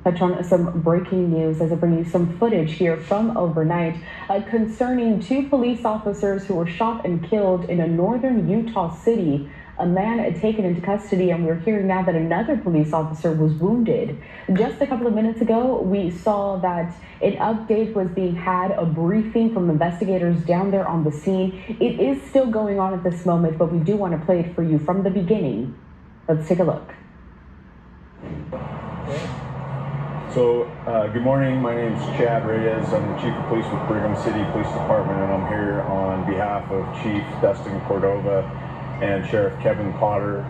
Touch on some breaking news as I bring you some footage here from overnight concerning two police officers who were shot and killed in a northern Utah city. A man taken into custody, and we're hearing now that another police officer was wounded. Just a couple of minutes ago, we saw that an update was being had, a briefing from investigators down there on the scene. It is still going on at this moment, but we do want to play it for you from the beginning. Let's take a look. So, good morning. My name is Chad Reyes. I'm the Chief of Police with Brigham City Police Department, and I'm here on behalf of Chief Dustin Cordova and Sheriff Kevin Potter.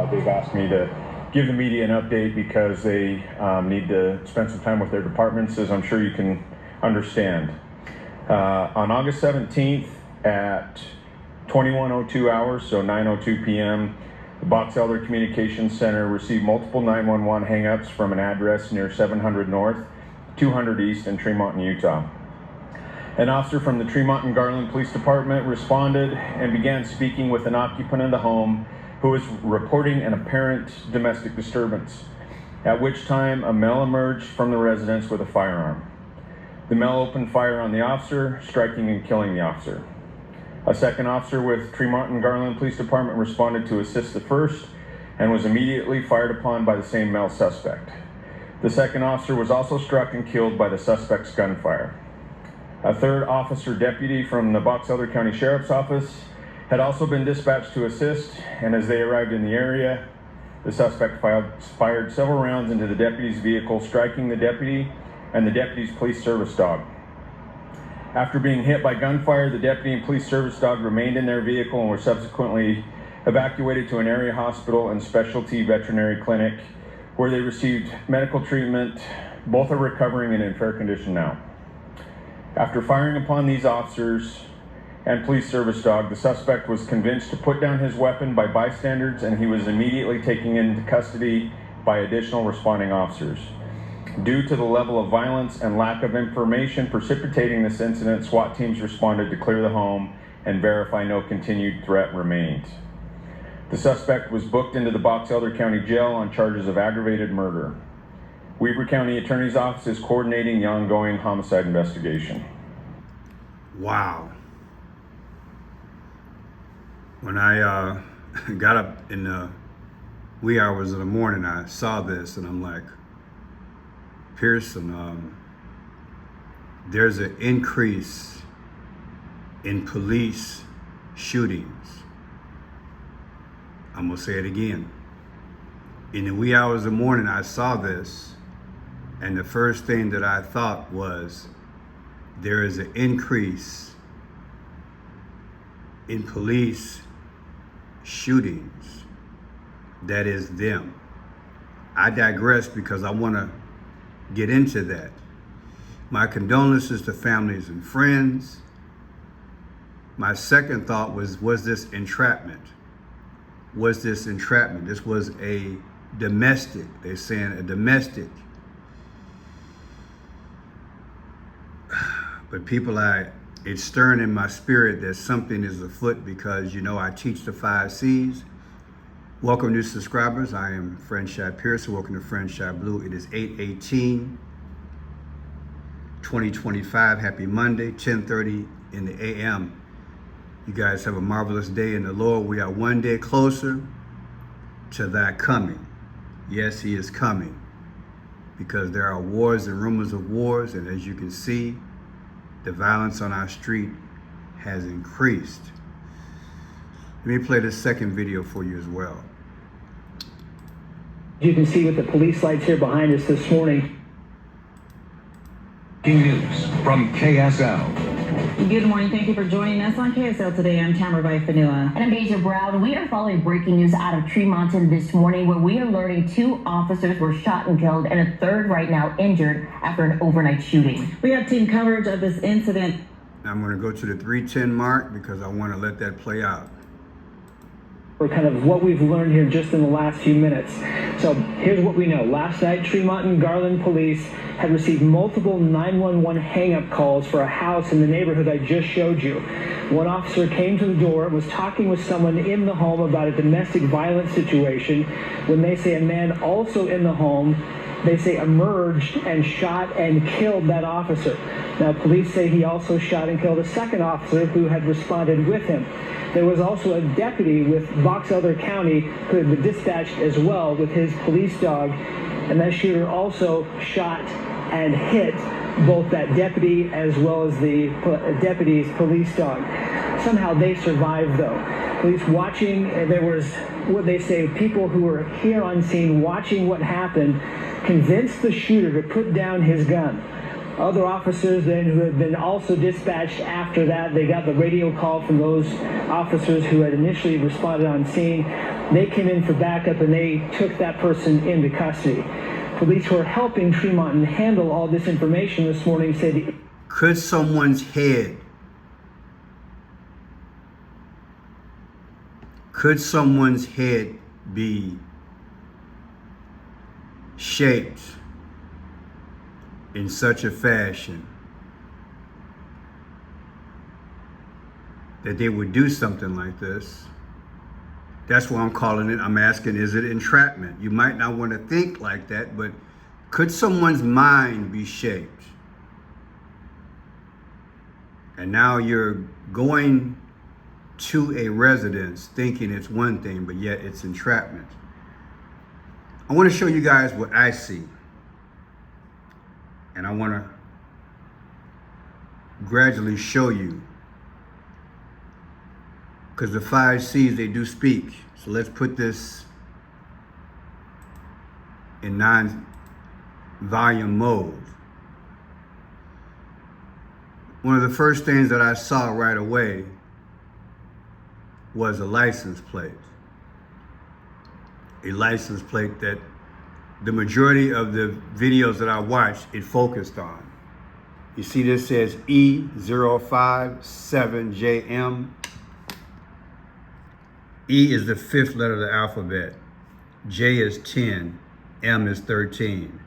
They've asked me to give the media an update because they need to spend some time with their departments, as I'm sure you can understand. On August 17th at 21:02 hours, so 9:02 p.m., the Box Elder Communications Center received multiple 911 hangups from an address near 700 North, 200 East in Tremont, Utah. An officer from the Tremont and Garland Police Department responded and began speaking with an occupant of the home who was reporting an apparent domestic disturbance, at which time a male emerged from the residence with a firearm. The male opened fire on the officer, striking and killing the officer. A second officer with Tremont and Garland Police Department responded to assist the first and was immediately fired upon by the same male suspect. The second officer was also struck and killed by the suspect's gunfire. A third officer deputy from the Box Elder County Sheriff's Office had also been dispatched to assist, and as they arrived in the area, the suspect fired several rounds into the deputy's vehicle, striking the deputy and the deputy's police service dog. After being hit by gunfire, the deputy and police service dog remained in their vehicle and were subsequently evacuated to an area hospital and specialty veterinary clinic where they received medical treatment. Both are recovering and in fair condition now. After firing upon these officers and police service dog, the suspect was convinced to put down his weapon by bystanders, and he was immediately taken into custody by additional responding officers. Due to the level of violence and lack of information precipitating this incident, SWAT teams responded to clear the home and verify no continued threat remained. The suspect was booked into the Box Elder County Jail on charges of aggravated murder. Weber County Attorney's Office is coordinating the ongoing homicide investigation. Wow. When I got up in the wee hours of the morning, I saw this and I'm like, Pearson, there's an increase in police shootings. I'm gonna say it again. In the wee hours of the morning, I saw this, and the first thing that I thought was, there is an increase in police shootings. That is them. I digress because I wanna get into that. My condolences to families and friends. My second thought was this entrapment? Was this entrapment? This was a domestic, they're saying a domestic. But people, it's stirring in my spirit that something is afoot because, you know, I teach the 5 C's. Welcome new subscribers. I am Friend Shad Pearson. Welcome to Friend Shad Blue. It is 8/18/2025. Happy Monday, 10:30 in the a.m. You guys have a marvelous day in the Lord. We are one day closer to thy coming. Yes, he is coming because there are wars and rumors of wars. And as you can see, the violence on our street has increased. Let me play this second video for you as well. You can see with the police lights here behind us this morning. News from KSL. Good morning. Thank you for joining us on KSL today. I'm Tamara Fanua. And I'm Deja Brown. We are following breaking news out of Tremont this morning where we are learning 2 officers were shot and killed and a third right now injured after an overnight shooting. We have team coverage of this incident. I'm going to go to the 3:10 mark because I want to let that play out. For kind of what we've learned here just in the last few minutes. So here's what we know. Last night, Tremont and Garland police had received multiple 911 hang-up calls for a house in the neighborhood I just showed you. One officer came to the door and was talking with someone in the home about a domestic violence situation when they say a man also in the home they say, emerged and shot and killed that officer. Now, police say he also shot and killed a second officer who had responded with him. There was also a deputy with Box Elder County who had been dispatched as well with his police dog, and that shooter also shot and hit both that deputy as well as the deputy's police dog. Somehow they survived, though. Police watching, there was what they say, people who were here on scene watching what happened, convinced the shooter to put down his gun. Other officers then who had been also dispatched after that, they got the radio call from those officers who had initially responded on scene. They came in for backup and they took that person into custody. Police who are helping Tremont handle all this information this morning said, could someone's head be shaped in such a fashion that they would do something like this? That's why I'm calling it, I'm asking, is it entrapment? You might not want to think like that, but could someone's mind be shaped? And now you're going to a residence thinking it's one thing, but yet it's entrapment. I want to show you guys what I see. And I want to gradually show you, because the 5 C's, they do speak. So let's put this in 9-volume mode. One of the first things that I saw right away was a license plate. A license plate that the majority of the videos that I watched, it focused on. You see this says E057JM. E is the 5th letter of the alphabet. J is 10, M is 13.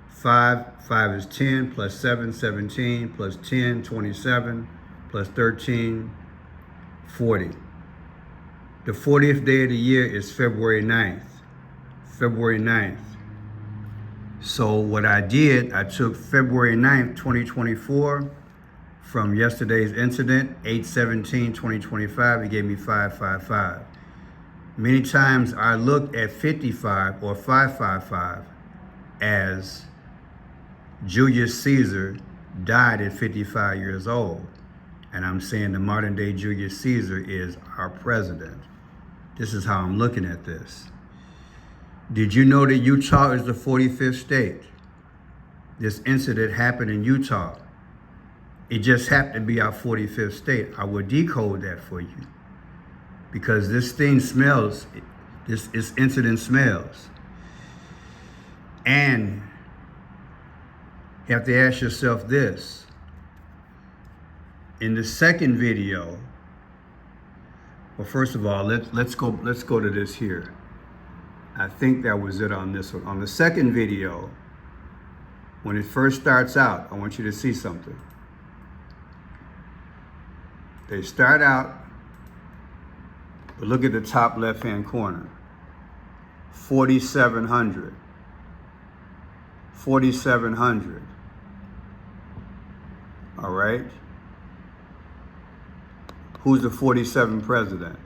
5 is 10, plus 7, 17, plus 10, 27, plus 13, 40. The 40th day of the year is February 9th. February 9th. So what I did, I took February 9th, 2024, from yesterday's incident, 8/17/2025, it gave me 555. Many times I look at 55 or 555 as Julius Caesar died at 55 years old. And I'm saying the modern day Julius Caesar is our president. This is how I'm looking at this. Did you know that Utah is the 45th state? This incident happened in Utah. It just happened to be our 45th state. I will decode that for you because this thing smells, this incident smells. And you have to ask yourself this. In the second video, well, first of all, let's go to this here. I think that was it on this one. On the second video, when it first starts out, I want you to see something. They start out, but look at the top left-hand corner. 4,700. 4,700. All right? Who's the 47 president?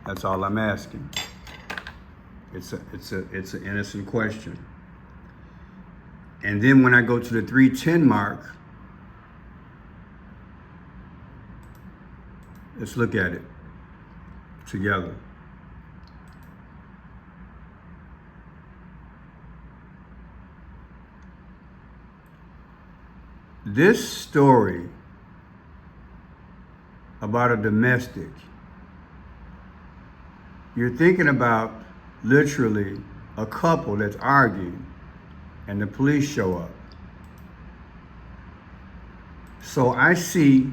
That's all I'm asking. It's an innocent question. And then when I go to the 310 mark, let's look at it together. This story about a domestic, you're thinking about literally a couple that's arguing and the police show up. So I see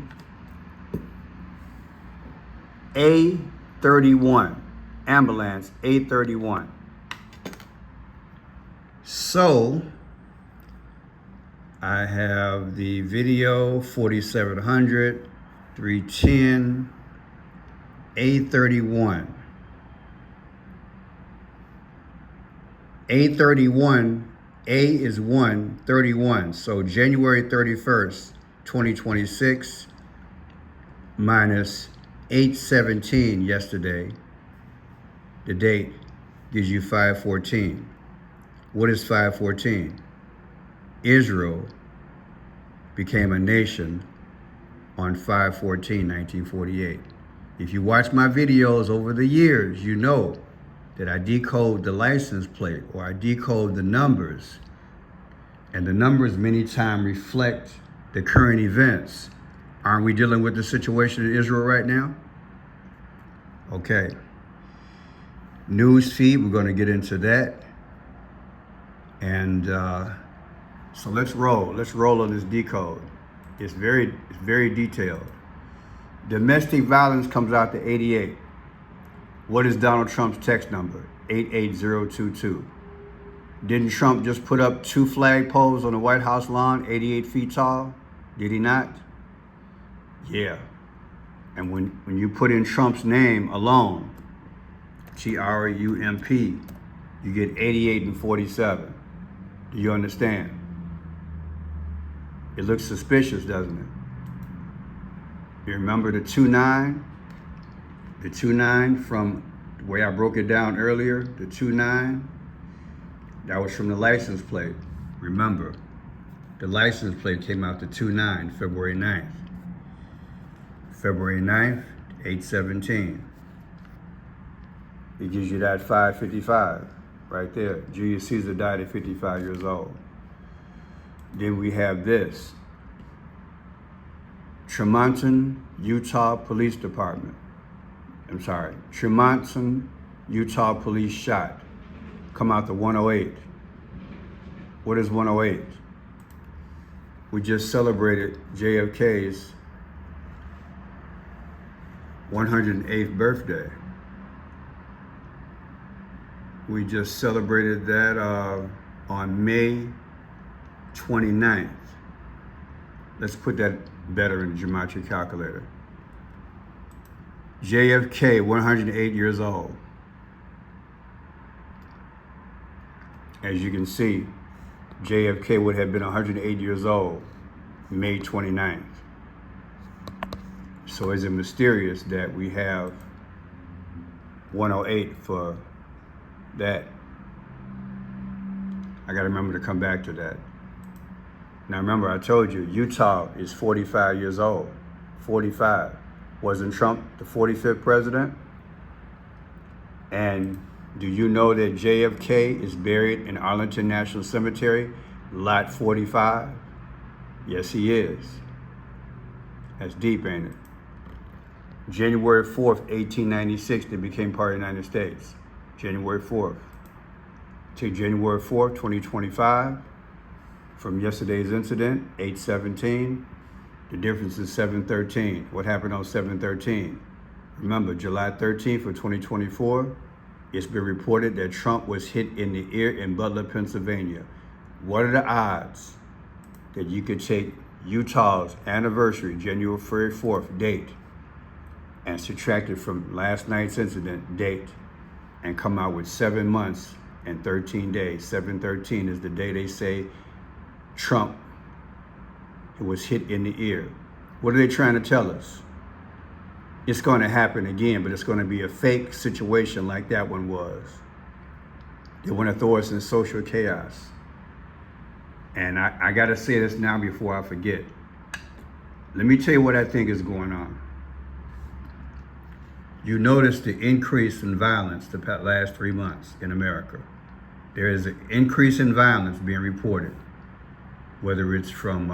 A31, ambulance A31. So I have the video 4,700, 310, A31. A31, A is 131. So January 31st, 2026 minus 817 yesterday, the date gives you 514. What is 514? Israel became a nation on 5/14/1948. If you watch my videos over the years, you know that I decode the license plate, or I decode the numbers. And the numbers many times reflect the current events. Aren't we dealing with the situation in Israel right now? Okay. News feed, we're going to get into that. And so let's roll. Let's roll on this decode. It's very detailed. Domestic violence comes out to 88. What is Donald Trump's text number? 88022. Didn't Trump just put up 2 flagpoles on the White House lawn, 88 feet tall? Did he not? Yeah. And when you put in Trump's name alone, TRUMP, you get 88 and 47. Do you understand? It looks suspicious, doesn't it? You remember the 29? The 29 from the way I broke it down earlier, the 29, that was from the license plate. Remember, the license plate came out to 29, February 9th. February 9th, 817. It gives you that 555 right there. Julius Caesar died at 55 years old. Then we have this. Tremonton, Utah Police Department. Tremonton, Utah Police shot. Come out to 108. What is 108? We just celebrated JFK's 108th birthday. We just celebrated that on May 29th. Let's put that better in the gematria calculator. JFK, 108 years old. As you can see, JFK would have been 108 years old, May 29th. So is it mysterious that we have 108 for that? I gotta remember to come back to that. Now remember, I told you, Utah is 45 years old. 45. Wasn't Trump the 45th president? And do you know that JFK is buried in Arlington National Cemetery, lot 45? Yes, he is. That's deep, ain't it? January 4th, 1896, they became part of the United States. January 4th. To January 4th, 2025. From yesterday's incident, 817, the difference is 713. What happened on 713? Remember, July 13th of 2024, it's been reported that Trump was hit in the ear in Butler, Pennsylvania. What are the odds that you could take Utah's anniversary, January 4th date, and subtract it from last night's incident date and come out with 7 months and 13 days? 713 is the day they say Trump was hit in the ear. What are they trying to tell us? It's going to happen again, but it's going to be a fake situation like that one was. They want to throw us in social chaos. And I got to say this now before I forget. Let me tell you what I think is going on. You notice the increase in violence the last 3 months in America. There is an increase in violence being reported, whether it's from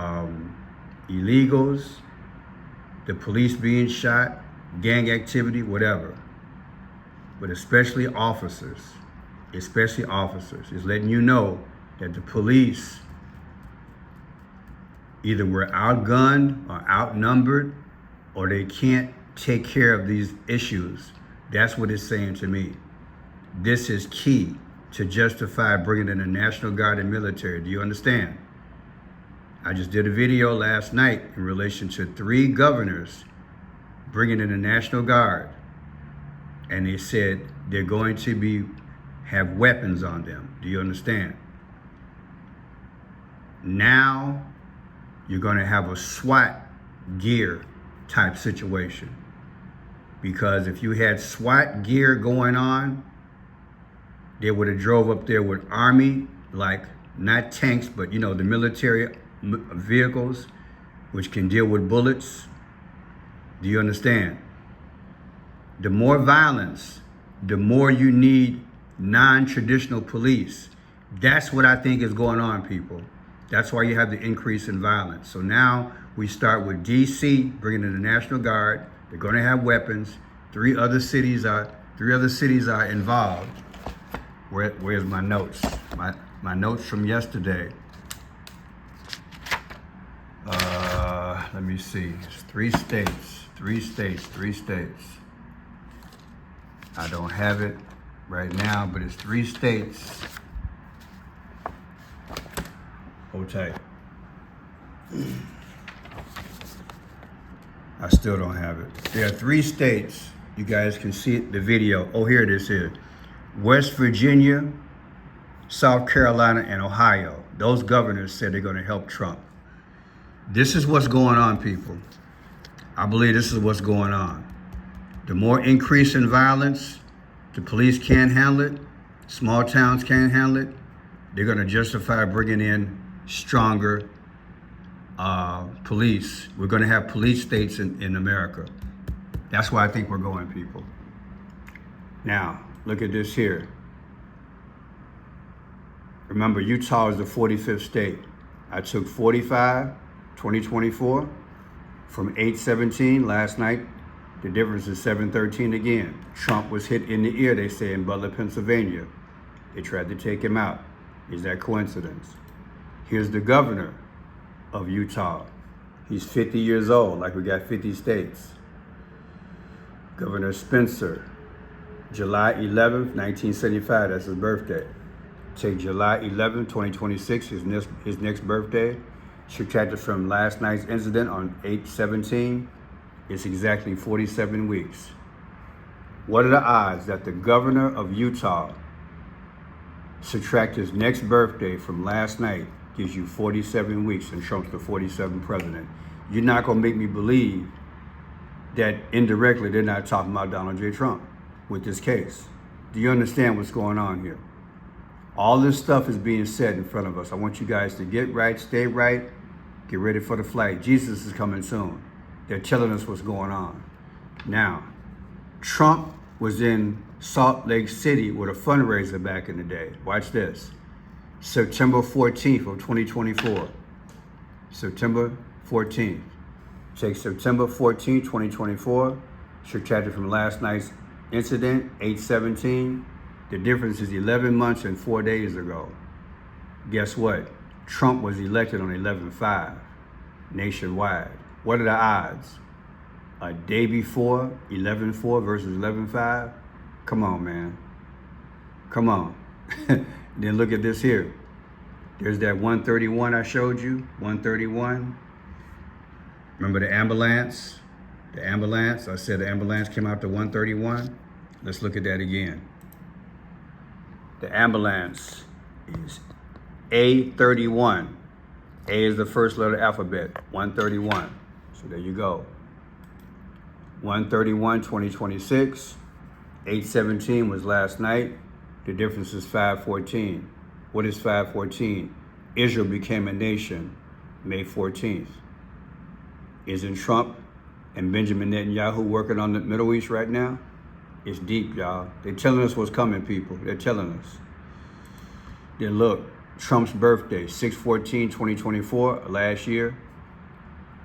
illegals, the police being shot, gang activity, whatever. But especially officers is letting you know that the police either were outgunned or outnumbered, or they can't take care of these issues. That's what it's saying to me. This is key to justify bringing in the National Guard and military. Do you understand? I just did a video last night in relation to 3 governors bringing in the National Guard. And they said they're going to be have weapons on them. Do you understand? Now you're going to have a SWAT gear type situation. Because if you had SWAT gear going on, they would have drove up there with army, like not tanks, but the military vehicles, which can deal with bullets. Do you understand? The more violence, the more you need non-traditional police. That's what I think is going on, people. That's why you have the increase in violence. So now we start with DC, bringing in the National Guard. They're going to have weapons. Three other cities are involved. Where's my notes? My notes from yesterday. Let me see. It's three states. I don't have it right now, but it's 3 states. Hold tight. I still don't have it. There are 3 states. You guys can see the video. Oh, here it is here. West Virginia, South Carolina, and Ohio. Those governors said they're going to help Trump. This is what's going on, people. I believe this is what's going on. The more increase in violence, the police can't handle it. Small towns can't handle it. They're going to justify bringing in stronger police. We're going to have police states in America. That's where I think we're going, people. Now, look at this here. Remember, Utah is the 45th state. I took 45, 2024, from 817 last night. The difference is 713 again. Trump was hit in the ear, they say, in Butler, Pennsylvania. They tried to take him out. Is that coincidence? Here's the governor of Utah. He's 50 years old, like we got 50 states. Governor Spencer, July 11th, 1975, that's his birthday. Take July 11th, 2026, his next birthday. Subtracted from last night's incident on 8/17, it's exactly 47 weeks. What are the odds that the governor of Utah subtract his next birthday from last night gives you 47 weeks and Trump's the 47th president? You're not gonna make me believe that indirectly they're not talking about Donald J. Trump with this case. Do you understand what's going on here? All this stuff is being said in front of us. I want you guys to get right, stay right, get ready for the flight. Jesus is coming soon. They're telling us what's going on. Now, Trump was in Salt Lake City with a fundraiser back in the day. Watch this. September 14th of 2024. September 14th. Take September 14th, 2024, subtracted from last night's incident, 8/17. The difference is 11 months and 4 days ago. Guess what? Trump was elected on 11/5 nationwide. What are the odds? A day before, 11/4 versus 11/5? Come on, man. Come on. Then look at this here. There's that 131 I showed you, 131. Remember the ambulance? The ambulance, I said the ambulance came out to 131. Let's look at that again. The ambulance is A31. A is the first letter of the alphabet, 131. So there you go. 131, 2026. 8/17 was last night. The difference is 5/14. What is 5/14? Israel became a nation May 14th. Isn't Trump and Benjamin Netanyahu working on the Middle East right now? It's deep, y'all. They're telling us what's coming, people. They're telling us. Then look, Trump's birthday, 6/14/2024, last year.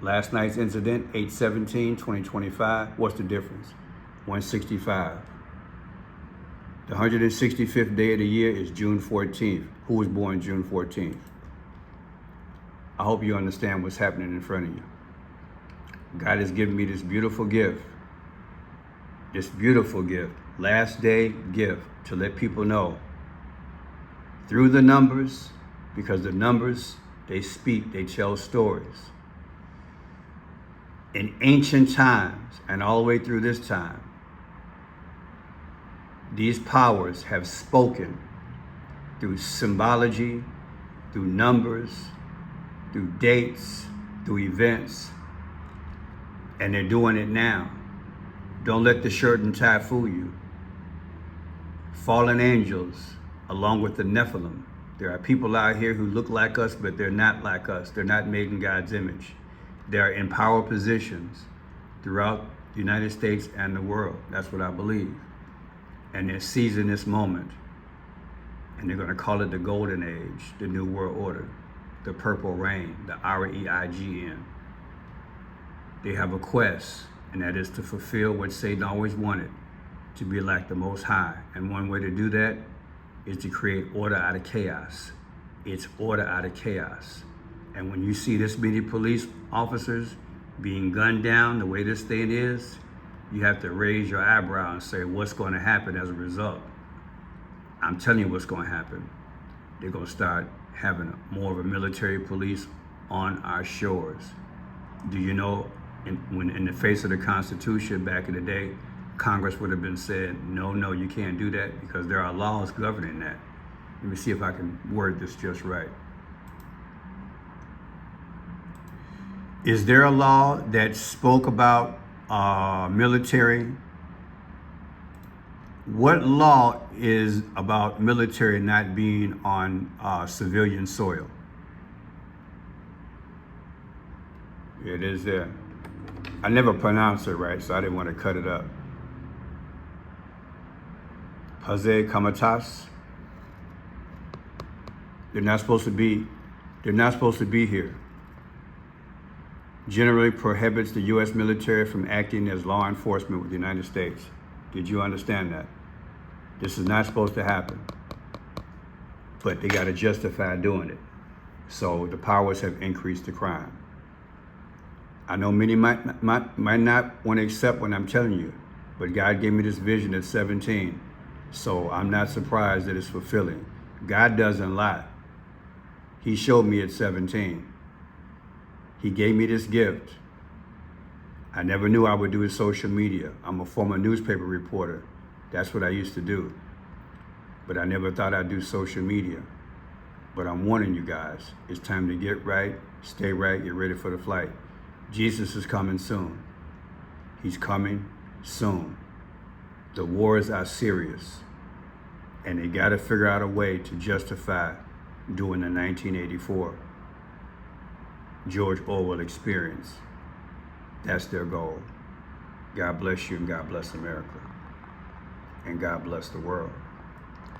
Last night's incident, 8/17/2025. What's the difference? 165. The 165th day of the year is June 14th. Who was born June 14th? I hope you understand what's happening in front of you. God has given me this beautiful gift. This beautiful gift, last day gift, to let people know through the numbers, because the numbers, they speak, they tell stories. In ancient times, and all the way through this time, These powers have spoken through symbology, through numbers, through dates, through events, and they're doing it now. Don't let the shirt and tie fool you. Fallen angels, along with the Nephilim. There are people out here who look like us, but they're not like us. They're not made in God's image. They're in power positions throughout the United States and the world. That's what I believe. And they're seizing this moment. And they're going to call it the Golden Age, the New World Order, the Purple Reign, the REIGN. They have a quest, and that is to fulfill what Satan always wanted, to be like the Most High. And one way to do that is to create order out of chaos. It's order out of chaos. And when you see this many police officers being gunned down the way this thing is, you have to raise your eyebrow and say, what's going to happen as a result? I'm telling you what's going to happen. They're going to start having more of a military police on our shores. Do you know, when in the face of the Constitution back in the day, Congress would have been said, no, you can't do that, because there are laws governing that. Let me see if I can word this just right. Is there a law that spoke about military? What law is about military not being on civilian soil? It is there. I never pronounced it right, so I didn't want to cut it up. Haze Kamatas. They're not supposed to be here. Generally prohibits the U.S. military from acting as law enforcement with the United States. Did you understand that? This is not supposed to happen. But they got to justify doing it. So the powers have increased the crime. I know many might not want to accept what I'm telling you, but God gave me this vision at 17. So I'm not surprised that it's fulfilling. God doesn't lie. He showed me at 17. He gave me this gift. I never knew I would do social media. I'm a former newspaper reporter. That's what I used to do. But I never thought I'd do social media. But I'm warning you guys, it's time to get right, stay right, get ready for the flight. Jesus is coming soon. He's coming soon. The wars are serious. And they got to figure out a way to justify doing the 1984 George Orwell experience. That's their goal. God bless you, and God bless America. And God bless the world.